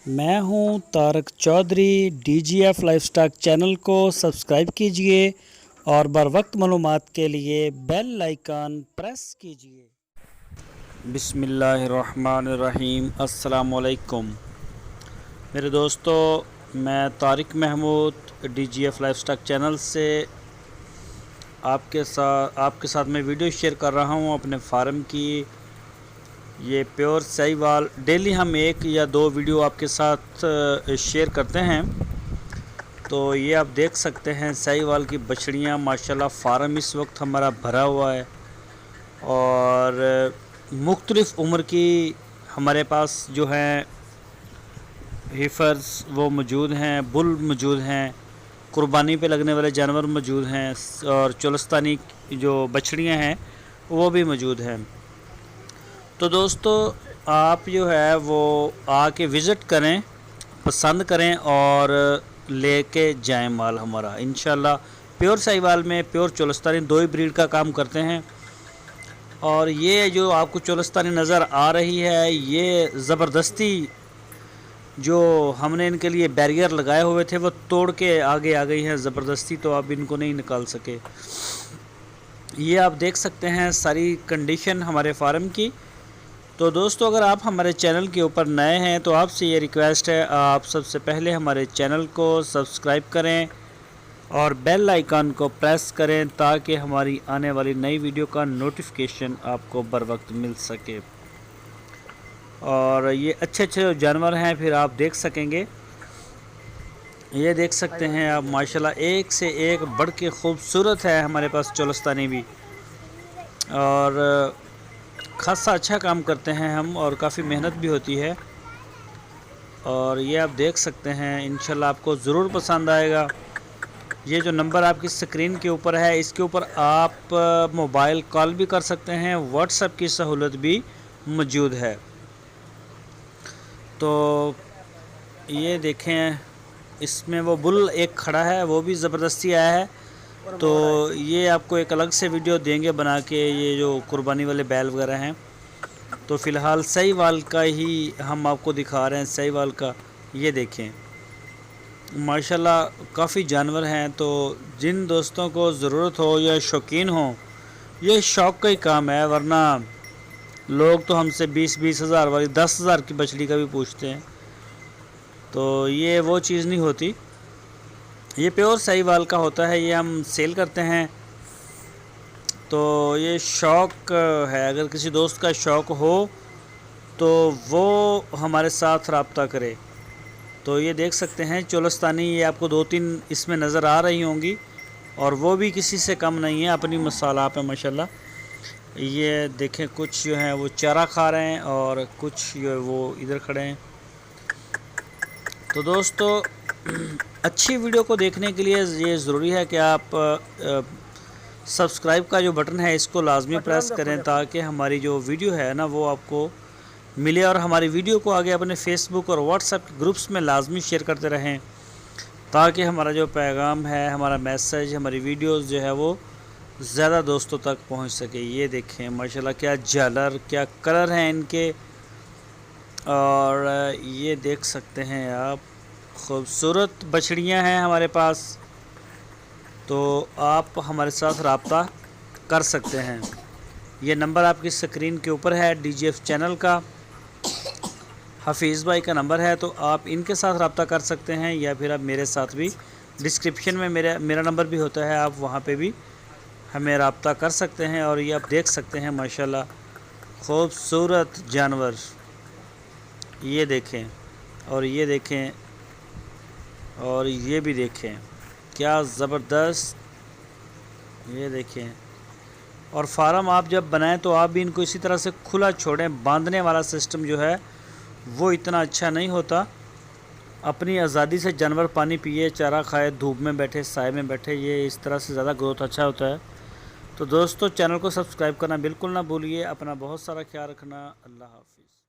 मैं हूं Tarak Chaudhary. DGF lifestyle channel को सब्सक्राइब कीजिए और बर वक्त मालूमात के लिए बेल आइकन प्रेस कीजिए। बिस्मिल्लाहिर्रहमानिर्रहीम। अस्सलामुअलैकुम मेरे दोस्तों, मैं Tariq Mahmood DGF lifestyle channel से आपके साथ मैं वीडियो शेयर कर रहा हूं अपने फार्म की। ये प्योर साहिवाल डेली हम एक या दो वीडियो आपके साथ शेयर करते हैं। तो ये आप देख सकते हैं साहिवाल की बछड़ियाँ माशाल्लाह। फार्म इस वक्त हमारा भरा हुआ है और मुख्तलिफ़ उम्र की हमारे पास जो हैं हिफर्स वो मौजूद हैं, बुल मौजूद हैं, कुर्बानी पे लगने वाले जानवर मौजूद हैं और चोलस्तानी जो बछड़ियाँ हैं वो भी मौजूद हैं। तो दोस्तों, आप जो है वो आके विज़िट करें, पसंद करें और लेके जाएं माल हमारा। इंशाल्लाह प्योर साहिवाल में प्योर चोलस्तानी दो ही ब्रीड का काम करते हैं। और ये जो आपको चोलस्तानी नज़र आ रही है, ये ज़बरदस्ती जो हमने इनके लिए बैरियर लगाए हुए थे वो तोड़ के आगे आ गई हैं ज़बरदस्ती, तो आप इनको नहीं निकाल सके। ये आप देख सकते हैं सारी कंडीशन हमारे फार्म की। तो दोस्तों, अगर आप हमारे चैनल के ऊपर नए हैं तो आपसे ये रिक्वेस्ट है, आप सबसे पहले हमारे चैनल को सब्सक्राइब करें और बेल आइकन को प्रेस करें ताकि हमारी आने वाली नई वीडियो का नोटिफिकेशन आपको बर वक्त मिल सके। और ये अच्छे अच्छे जानवर हैं, फिर आप देख सकेंगे। ये देख सकते हैं आप माशाल्लाह, एक से एक बढ़ के खूबसूरत है हमारे पास चोलस्तानी भी। और खासा अच्छा काम करते हैं हम और काफ़ी मेहनत भी होती है। और ये आप देख सकते हैं, इंशाल्लाह आपको ज़रूर पसंद आएगा। ये जो नंबर आपकी स्क्रीन के ऊपर है, इसके ऊपर आप मोबाइल कॉल भी कर सकते हैं, व्हाट्सएप की सहूलत भी मौजूद है। तो ये देखें, इसमें वो बुल एक खड़ा है, वो भी ज़बरदस्ती आया है। तो ये आपको एक अलग से वीडियो देंगे बना के, ये जो कुर्बानी वाले बैल वगैरह हैं। तो फ़िलहाल साहिवाल का ही हम आपको दिखा रहे हैं, साहिवाल का। ये देखें माशाल्लाह काफ़ी जानवर हैं। तो जिन दोस्तों को ज़रूरत हो या शौकीन हो, ये शौक़ का ही काम है, वरना लोग तो हमसे 20-20 हज़ार वाली 10 हज़ार की बछड़ी का भी पूछते हैं। तो ये वो चीज़ नहीं होती, ये प्योर साहिवाल का होता है, ये हम सेल करते हैं। तो ये शौक़ है, अगर किसी दोस्त का शौक़ हो तो वो हमारे साथ रब्ता करे। तो ये देख सकते हैं चोलस्तानी, ये आपको 2-3 इसमें नज़र आ रही होंगी और वो भी किसी से कम नहीं है, अपनी मसाला पे माशाल्लाह। ये देखें, कुछ जो हैं वो चारा खा रहे हैं और कुछ जो है वो इधर खड़े हैं। तो दोस्तों, अच्छी वीडियो को देखने के लिए ये ज़रूरी है कि आप सब्सक्राइब का जो बटन है इसको लाजमी प्रेस करें ताकि हमारी जो वीडियो है ना वो आपको मिले। और हमारी वीडियो को आगे अपने फेसबुक और व्हाट्सएप ग्रुप्स में लाजमी शेयर करते रहें ताकि हमारा जो पैगाम है, हमारा मैसेज, हमारी वीडियोस जो है वो ज़्यादा दोस्तों तक पहुंच सके। ये देखें माशाल्लाह, क्या झालर, क्या कलर हैं इनके। और ये देख सकते हैं आप, खूबसूरत बछड़ियाँ हैं हमारे पास। तो आप हमारे साथ रब्ता कर सकते हैं। ये नंबर आपकी स्क्रीन के ऊपर है, DGF चैनल का हफीज़ भाई का नंबर है। तो आप इनके साथ रब्ता कर सकते हैं या फिर आप मेरे साथ भी, डिस्क्रिप्शन में मेरा नंबर भी होता है, आप वहाँ पे भी हमें रब्ता कर सकते हैं। और ये आप देख सकते हैं माशाल्लाह खूबसूरत जानवर, ये देखें और ये देखें और ये भी देखें, क्या ज़बरदस्त। ये देखें। और फार्म आप जब बनाएं तो आप भी इनको इसी तरह से खुला छोड़ें, बांधने वाला सिस्टम जो है वो इतना अच्छा नहीं होता। अपनी आज़ादी से जानवर पानी पिए, चारा खाए, धूप में बैठे, साए में बैठे, ये इस तरह से ज़्यादा ग्रोथ अच्छा होता है। तो दोस्तों, चैनल को सब्सक्राइब करना बिल्कुल ना भूलिए। अपना बहुत सारा ख्याल रखना। अल्लाह हाफिज़।